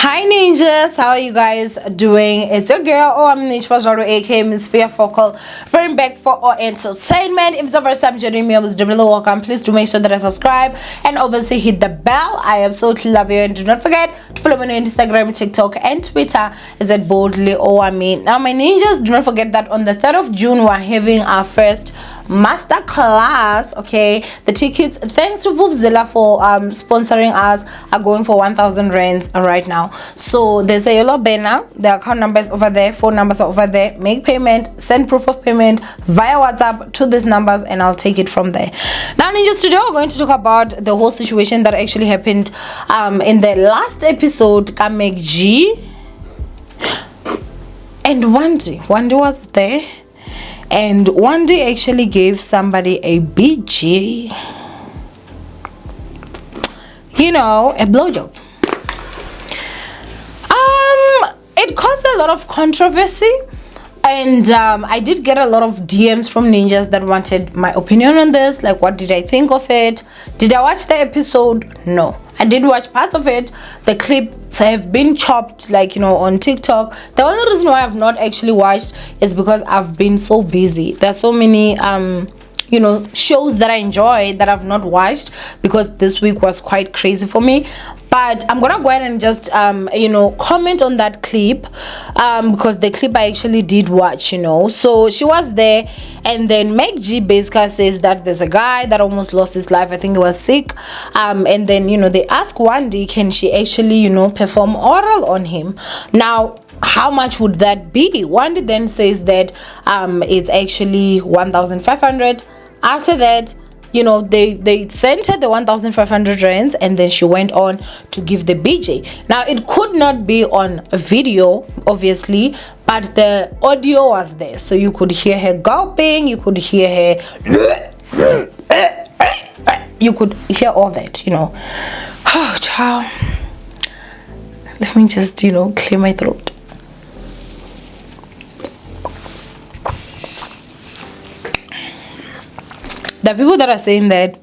Hi ninjas, how are you guys doing? It's your girl Owamie aka Miss Fear Focal, bring back for our entertainment. If it's the first time joining me, I was really welcome. Please do make sure that I subscribe and obviously hit the bell. I absolutely love you, and do not forget to follow me on Instagram, TikTok and Twitter is at boldly Owamie. Now my ninjas, do not forget that on the 3rd of June we're having our first master class. Okay, the tickets, thanks to Vuvzilla for sponsoring us, are going for 1,000 rands right now. So there's a yellow banner, the account numbers over there, phone numbers are over there. Make payment, send proof of payment via WhatsApp to these numbers and I'll take it from there. Now ninjas, today we're going to talk about the whole situation that actually happened in the last episode. MacG and Wandi was there, and Wandi actually gave somebody a BG, you know, a blowjob. It caused a lot of controversy, and I did get a lot of DMs from ninjas that wanted my opinion on this. Like, what did I think of it? Did I watch the episode? No, I did watch parts of it. The clips have been chopped, like, you know, on TikTok. The only reason why I've not actually watched is because I've been so busy. There's so many you know, shows that I enjoy that I've not watched because this week was quite crazy for me. But I'm gonna go ahead and just you know, comment on that clip because the clip I actually did watch, you know. So she was there, and then MacG basically says that there's a guy that almost lost his life. I think he was sick, and then, you know, they ask Wandi, can she actually, you know, perform oral on him? Now, how much would that be? Wandi then says that it's actually 1,500. After that, you know, they sent her the 1,500 rands, and then she went on to give the BJ. Now, it could not be on a video, obviously, but the audio was there, so you could hear her gulping, you could hear her, you could hear all that, you know. Oh, child, let me just, you know, clear my throat. The people that are saying that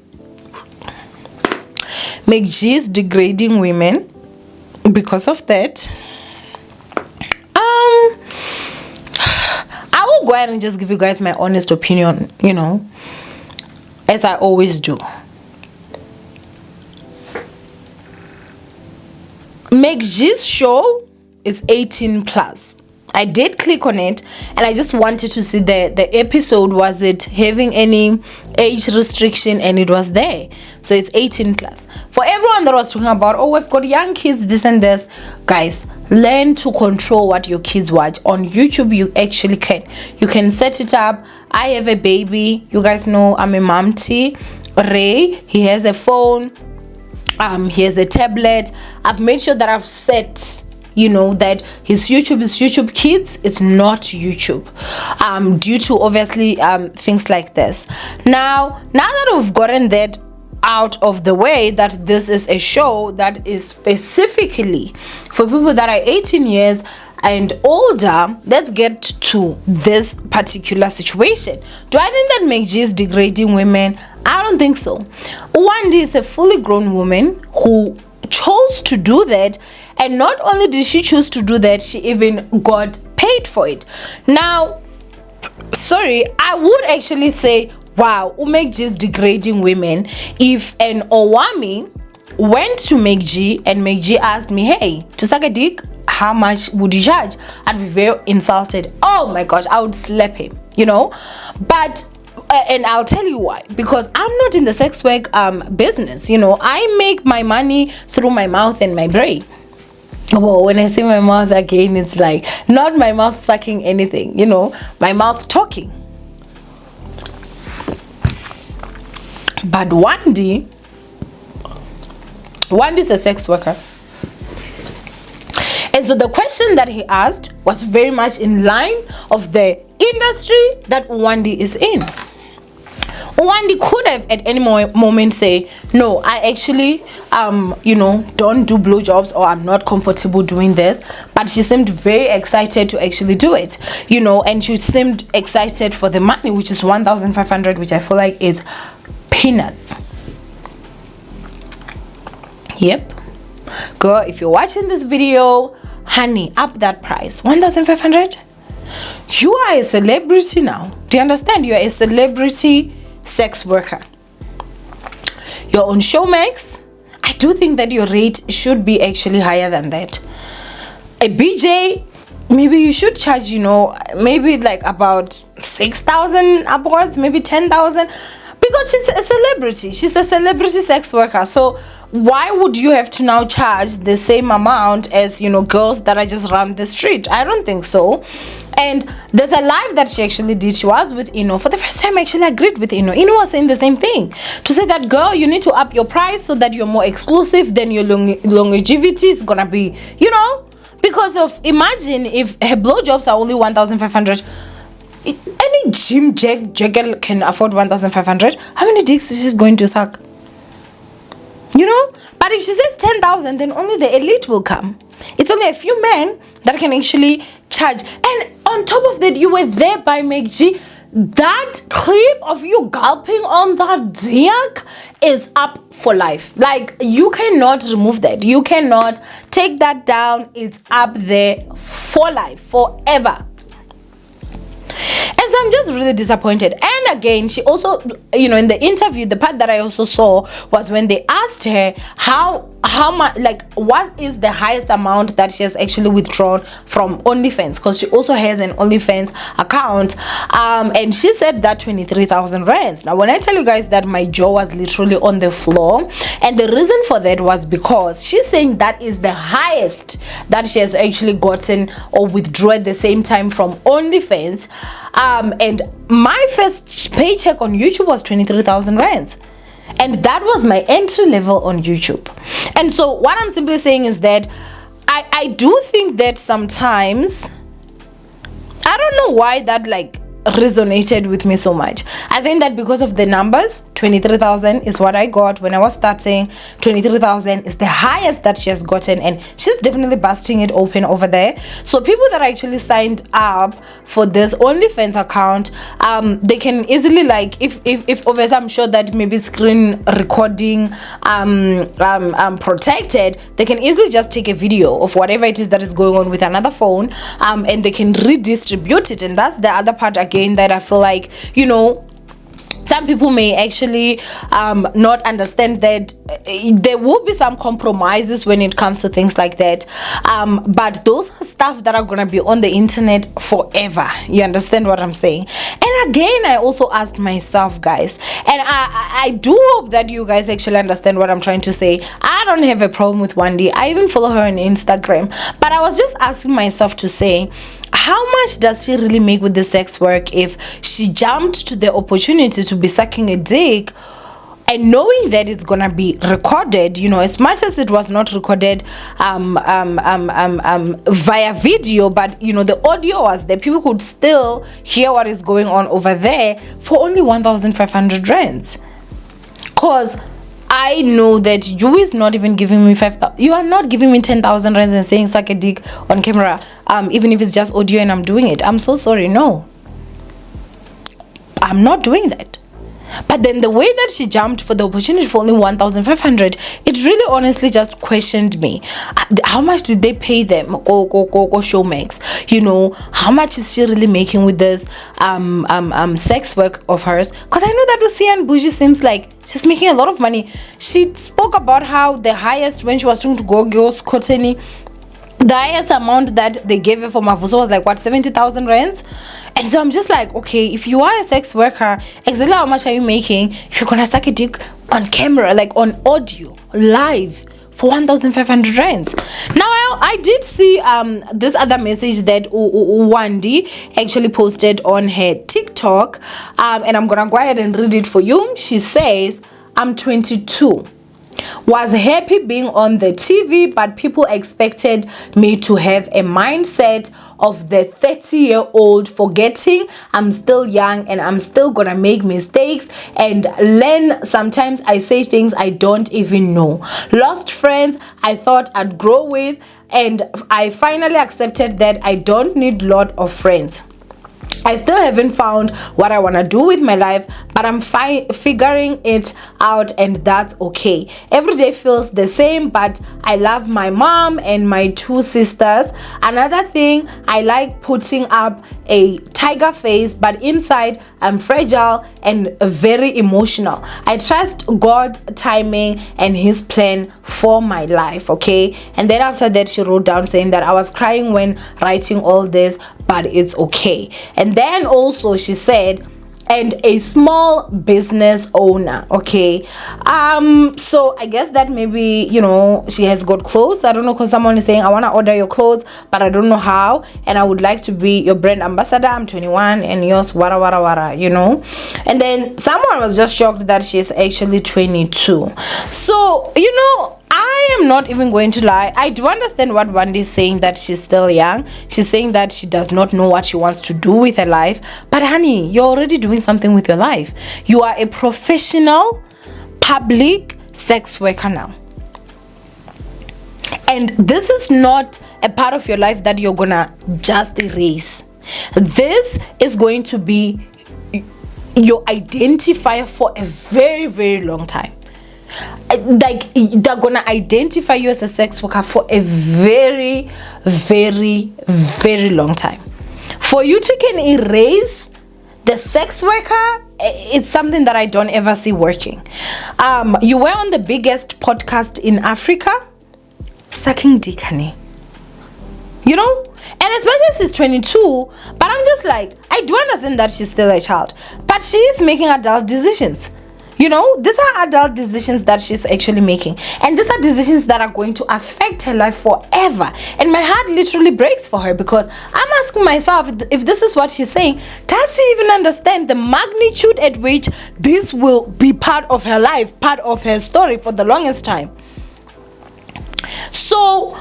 MacG is degrading women because of that, I will go ahead and just give you guys my honest opinion, you know, as I always do. MacG's show is 18 plus. I did click on it and I just wanted to see the episode, was it having any age restriction, and it was there. So it's 18 plus. For everyone that was talking about, oh, we've got young kids, this and this, guys, learn to control what your kids watch. On YouTube, you actually can. You can set it up. I have a baby. You guys know I'm a mom tea. Ray, he has a phone. He has a tablet. I've made sure that I've set, you know, that his YouTube is YouTube Kids, it's not YouTube, due to obviously things like this. Now that we've gotten that out of the way, that this is a show that is specifically for people that are 18 years and older, let's get to this particular situation. Do I think that MacG is degrading women? I don't think so. Wandi is a fully grown woman who chose to do that, and not only did she choose to do that, she even got paid for it. Now, sorry, I would actually say, wow, MacG is degrading women. If an Owamie went to MacG and MacG asked me, hey, to suck a dick, how much would you charge? I'd be very insulted. Oh my gosh, I would slap him, you know. But and I'll tell you why. Because I'm not in the sex work business, you know. I make my money through my mouth and my brain. Well, when I say my mouth again, it's like not my mouth sucking anything, you know, my mouth talking. But Wandi's a sex worker. And so the question that he asked was very much in line of the industry that Wandi is in. Wandi could have at any moment say, no, I actually you know, don't do blowjobs, or I'm not comfortable doing this. But she seemed very excited to actually do it, you know, and she seemed excited for the money, which is 1,500, which I feel like is peanuts. Yep. Girl, if you're watching this video, honey, up that price. 1,500. You are a celebrity now. Do you understand? You are a celebrity sex worker. You're on Showmax. I do think that your rate should be actually higher than that. A BJ, maybe you should charge, maybe like about 6,000 upwards, maybe 10,000, because she's a celebrity. She's a celebrity sex worker. So why would you have to now charge the same amount as, girls that are just around the street? I don't think so. And there's a live that she actually did. She was with Ino. For the first time, I actually agreed with Ino. Ino was saying the same thing. To say that, girl, you need to up your price so that you're more exclusive, then your longevity is going to be, because of, imagine if her blowjobs are only 1,500. Any gym jagger can afford 1,500. How many dicks is she going to suck? But if she says 10,000, then only the elite will come. It's only a few men that can actually charge. And on top of that, you were there by MacG. That clip of you gulping on that dick is up for life. Like, you cannot remove that. You cannot take that down. It's up there for life, forever. And so I'm just really disappointed. And again, she also, in the interview, the part that I also saw was when they asked her how much, like, what is the highest amount that she has actually withdrawn from OnlyFans, because she also has an OnlyFans account, and she said that 23,000 rands. Now, when I tell you guys that, my jaw was literally on the floor, and the reason for that was because she's saying that is the highest that she has actually gotten or withdrawn at the same time from OnlyFans. And my first paycheck on YouTube was 23,000 rands. And that was my entry level on YouTube. And so what I'm simply saying is that I do think that sometimes, I don't know why that resonated with me so much. I think that because of the numbers, 23,000 is what I got when I was starting. 23,000 is the highest that she has gotten, and she's definitely busting it open over there. So people that actually signed up for this OnlyFans account, they can easily, if obviously I'm sure that maybe screen recording protected, they can easily just take a video of whatever it is that is going on with another phone, and they can redistribute it. And that's the other part again that I feel like, some people may actually not understand that there will be some compromises when it comes to things like that, but those are stuff that are gonna be on the internet forever. You understand what I'm saying? And again, I also asked myself, guys, and I do hope that you guys actually understand what I'm trying to say. I don't have a problem with Wendy. I even follow her on Instagram, but I was just asking myself to say, how much does she really make with the sex work if she jumped to the opportunity to be sucking a dick, and knowing that it's gonna be recorded, as much as it was not recorded via video, but the audio was there, people could still hear what is going on over there for only 1,500 rands. Cause I know that you is not even giving me 5,000. You are not giving me 10,000 rands and saying suck a dick on camera, even if it's just audio and I'm doing it. I'm so sorry. No, I'm not doing that. But then the way that she jumped for the opportunity for only 1,500, it really honestly just questioned me. How much did they pay them? Go Showmax. How much is she really making with this sex work of hers? Because I know that Lucia and Bougie seems like she's making a lot of money. She spoke about how the highest, when she was trying to go Girls Cottony, the highest amount that they gave her for Mavuso was 70,000 rands. And so I'm just like, okay, if you are a sex worker, exactly how much are you making if you're gonna suck a dick on camera, on audio, live, for 1,500 rands? Now I did see this other message that Owamie actually posted on her TikTok, and I'm gonna go ahead and read it for you. She says, I'm 22. Was happy being on the TV, but people expected me to have a mindset of the 30-year-old, forgetting I'm still young and I'm still gonna make mistakes and learn. Sometimes I say things I don't even know. Lost friends I thought I'd grow with, and I finally accepted that I don't need a lot of friends. I still haven't found what I want to do with my life, but I'm figuring it out, and that's okay. Every day feels the same, but I love my mom and my 2 sisters. Another thing, I like putting up a tiger face, but inside I'm fragile and very emotional. I trust God timing and his plan for my life, okay? And then after that, she wrote down saying that I was crying when writing all this, but it's okay. And then also she said, and a small business owner, okay? So I guess that maybe, you know, she has got clothes. I don't know, because someone is saying I want to order your clothes, but I don't know how, and I would like to be your brand ambassador. I'm 21 and yours wara, you know. And then someone was just shocked that she's actually 22. So, you know, I am not even going to lie. I do understand what Wendy is saying, that she's still young. She's saying that she does not know what she wants to do with her life. But honey, you're already doing something with your life. You are a professional public sex worker now. And this is not a part of your life that you're gonna just erase. This is going to be your identifier for a very, very long time. Like, they're gonna identify you as a sex worker for a very, very, very long time. For you to can erase the sex worker, it's something that I don't ever see working. You were on the biggest podcast in Africa, sucking dick, honey. You know? And as much as she's 22, but I'm just like, I do understand that she's still a child, but she is making adult decisions. You know, these are adult decisions that she's actually making. And these are decisions that are going to affect her life forever. And my heart literally breaks for her, because I'm asking myself, if this is what she's saying, does she even understand the magnitude at which this will be part of her life, part of her story for the longest time? So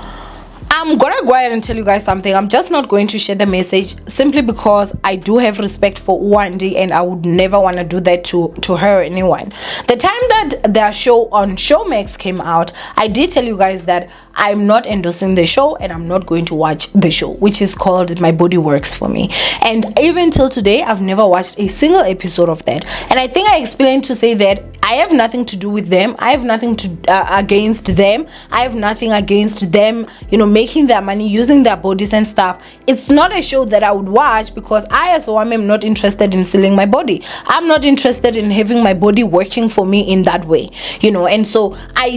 I'm gonna go ahead and tell you guys something. I'm just not going to share the message, simply because I do have respect for Wendy, and I would never want to do that to her or anyone. The time that their show on Showmax came out, I did tell you guys that I'm not endorsing the show, and I'm not going to watch the show, which is called My Body Works For Me. And even till today, I've never watched a single episode of that. And I think I explained to say that I have nothing to do with them. I have nothing to against them. I have nothing against them, you know, making their money, using their bodies and stuff. It's not a show that I would watch, because I, as Owamie, am not interested in selling my body. I'm not interested in having my body working for me in that way, you know. And so I'm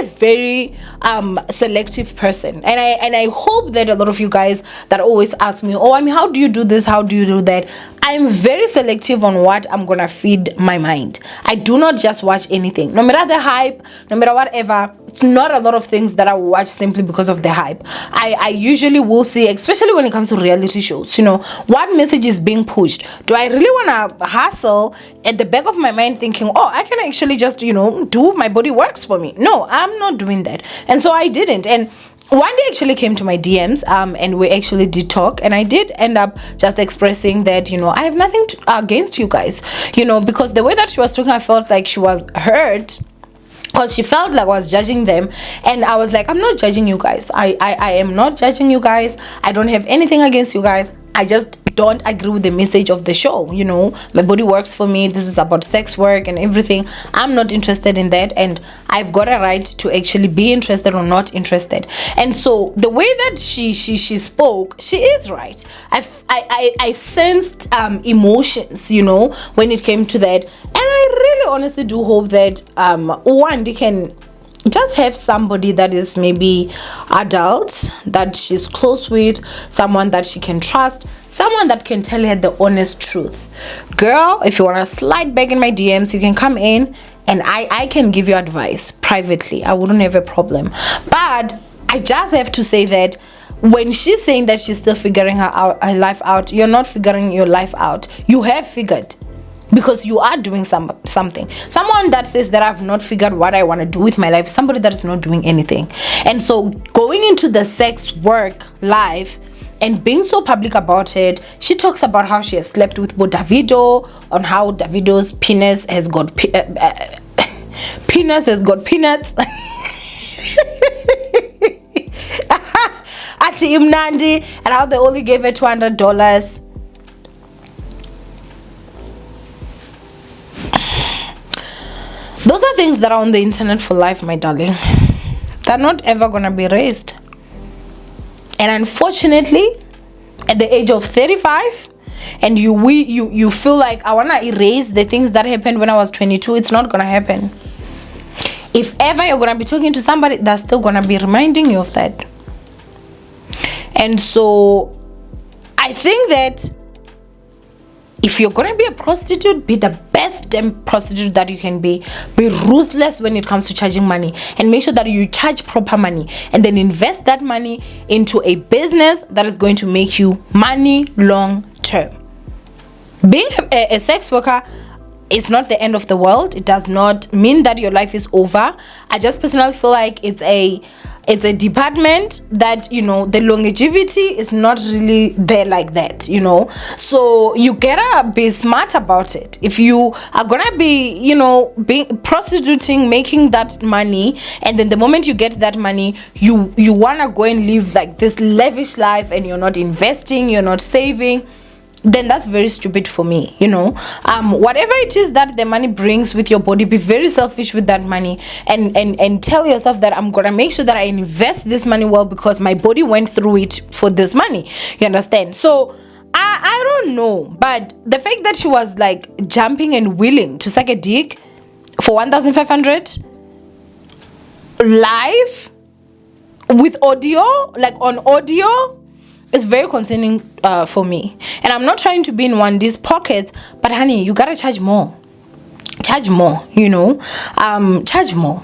a very selective person, and I hope that a lot of you guys that always ask me, oh, I mean, how do you do this, how do you do that? I'm very selective on what I'm gonna feed my mind. I do not just watch anything, no matter the hype, no matter whatever. It's not a lot of things that I will watch simply because of the hype. I usually will see, especially when it comes to reality shows, you know, what message is being pushed. Do I really want to hustle at the back of my mind thinking, oh, I can actually just, you know, do My Body Works For Me? No, I'm not doing that. And so I didn't. And one day actually came to my DMs, and we actually did talk, and I did end up just expressing that, you know, I have nothing against you guys, you know, because the way that she was talking, I felt like she was hurt, because she felt like I was judging them. And I was like, I'm not judging you guys. I am not judging you guys. I don't have anything against you guys. I just don't agree with the message of the show. You know, My Body Works For Me. This is about sex work and everything. I'm not interested in that, and I've got a right to actually be interested or not interested. And so the way that she spoke, she is right. I sensed emotions, you know, when it came to that. And I really honestly do hope that Wendy can just have somebody that is maybe adult, that she's close with, someone that she can trust, someone that can tell her the honest truth. Girl, if you want to slide back in my DMs, you can come in, and I can give you advice privately. I wouldn't have a problem. But I just have to say that when she's saying that she's still figuring her life out, you're not figuring your life out. You have figured, because you are doing something. Someone that says that I've not figured what I want to do with my life, somebody that is not doing anything. And so going into the sex work life and being so public about it, she talks about how she has slept with Davido, on how Davido's penis has got penis has got peanuts. I party imnandi, and how they only gave her $200. Those are things that are on the internet for life, my darling. They're not ever gonna be erased. And unfortunately, at the age of 35, and you feel like I wanna erase the things that happened when I was 22, it's not gonna happen. If ever you're gonna be talking to somebody, that's still gonna be reminding you of that. And so I think that if you're gonna be a prostitute, be the best damn prostitute that you can be. Be ruthless when it comes to charging money, and make sure that you charge proper money, and then invest that money into a business that is going to make you money long term. Being a sex worker is not the end of the world. It does not mean that your life is over. I just personally feel like it's a department that, you know, the longevity is not really there like that, you know. So you gotta be smart about it. If you are gonna be, you know, being prostituting, making that money, and then the moment you get that money, you wanna go and live like this lavish life, and you're not investing, you're not saving, then that's very stupid for me, you know. Whatever it is that the money brings with your body, be very selfish with that money, and tell yourself that I'm gonna make sure that I invest this money well, because my body went through it for this money, you understand? So I don't know, but the fact that she was like jumping and willing to suck a dick for 1,500 live with audio, like on audio, is very concerning for me. And I'm not trying to be in 1D's pockets, but honey, you gotta charge more, you know. Charge more.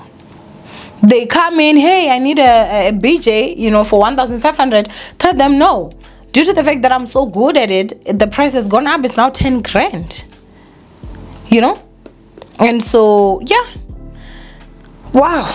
They come in, hey, I need a BJ, you know, for 1,500. Tell them no. Due to the fact that I'm so good at it, the price has gone up. It's now 10 grand, you know. And so yeah, wow,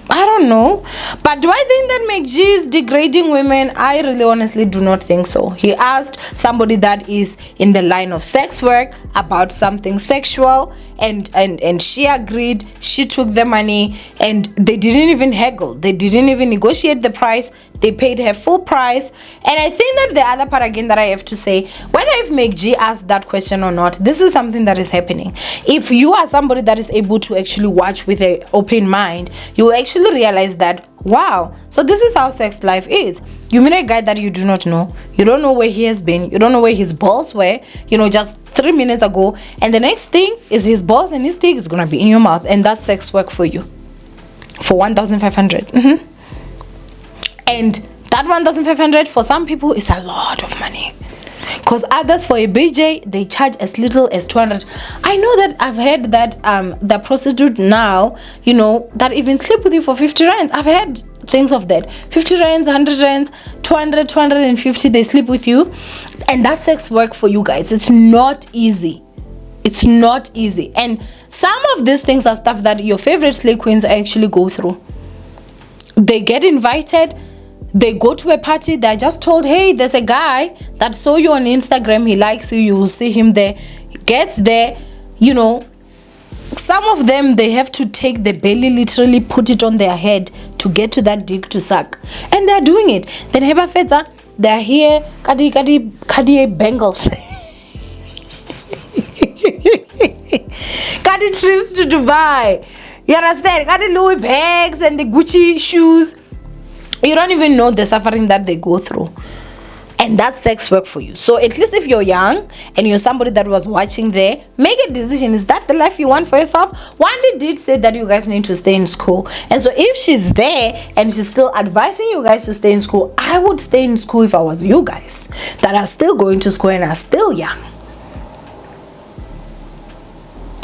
I don't know. But do I think that MacG is degrading women? I really honestly do not think so. He asked somebody that is in the line of sex work about something sexual, and she agreed. She took the money, and they didn't even haggle. They didn't even negotiate the price. They paid her full price. And I think that the other part again that I have to say, whether if MacG asked that question or not, this is something that is happening. If you are somebody that is able to actually watch with an open mind, you will actually realize that, wow, so this is how sex life is. You meet a guy that you do not know. You don't know where he has been. You don't know where his balls were, you know, just 3 minutes ago. And the next thing is his balls and his dick is going to be in your mouth. And that's sex work for you. For 1,500. And that 1,500 for some people is a lot of money. Because others, for a BJ, they charge as little as 200. I know that I've heard that the prostitute now, you know, that even sleep with you for 50 rands. I've heard things of that. 50 rands, 100 rands, 200, 250, they sleep with you. And that's sex work for you guys. It's not easy. It's not easy. And some of these things are stuff that your favorite slave queens actually go through. They get invited. They go to a party, they're just told, hey, there's a guy that saw you on Instagram, he likes you, you will see him there. He gets there, you know. Some of them, they have to take the belly, literally put it on their head to get to that dick to suck. And they're doing it. Then Heba Fedza, they're here, kadi bangles. Kadi trips to Dubai. You understand? Kadi Louis bags and the Gucci shoes. You don't even know the suffering that they go through. And that's sex work for you. So at least if you're young and you're somebody that was watching there, make a decision. Is that the life you want for yourself? Wanda did say that you guys need to stay in school. And so if she's there and she's still advising you guys to stay in school, I would stay in school if I was you guys that are still going to school and are still young.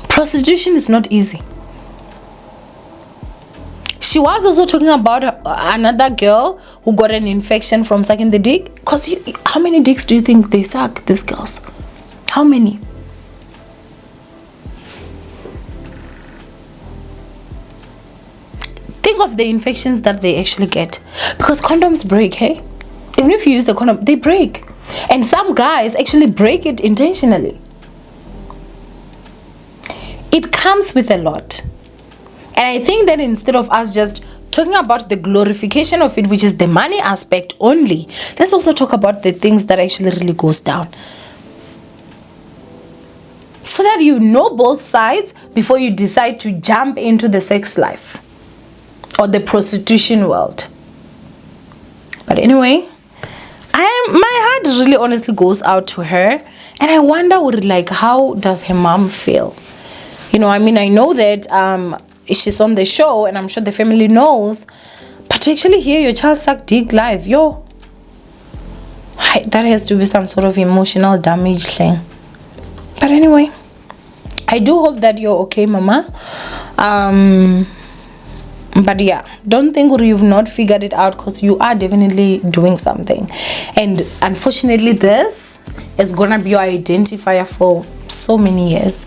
Prostitution is not easy. She was also talking about another girl who got an infection from sucking the dick. Because how many dicks do you think they suck, these girls? How many? Think of the infections that they actually get. Because condoms break, hey? Even if you use the condom, they break. And some guys actually break it intentionally. It comes with a lot. And I think that instead of us just talking about the glorification of it, which is the money aspect only, let's also talk about the things that actually really goes down, so that you know both sides before you decide to jump into the sex life or the prostitution world. But anyway, my heart really honestly goes out to her, and I wonder like how does her mom feel? You know, I mean, I know that she's on the show, and I'm sure the family knows, but to actually hear your child suck dick live, that has to be some sort of emotional damage thing. But anyway, I do hope that you're okay, mama. But yeah, don't think you've not figured it out, because you are definitely doing something. And unfortunately, this is gonna be your identifier for so many years.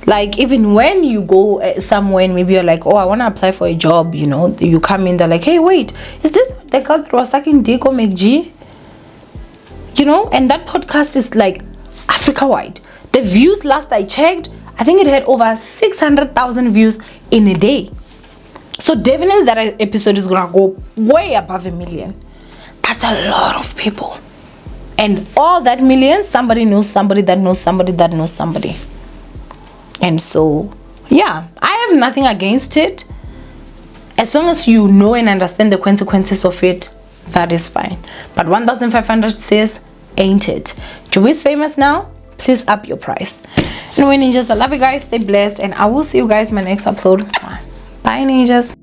Like, even when you go somewhere and maybe you're like, oh, I want to apply for a job, you know, you come in, they're like, hey, wait, is this the girl that was sucking dick on MacG? You know, and that podcast is like Africa wide. The views, last I checked, I think it had over 600,000 views in a day. So definitely that episode is gonna go way above 1 million. That's a lot of people. And all that millions, somebody knows somebody that knows somebody that knows somebody. And so, yeah, I have nothing against it. As long as you know and understand the consequences of it, that is fine. But 1,500 says, ain't it? Joey's famous now. Please up your price. Anyway, ninjas, I love you guys. Stay blessed. And I will see you guys in my next episode. Bye, ninjas.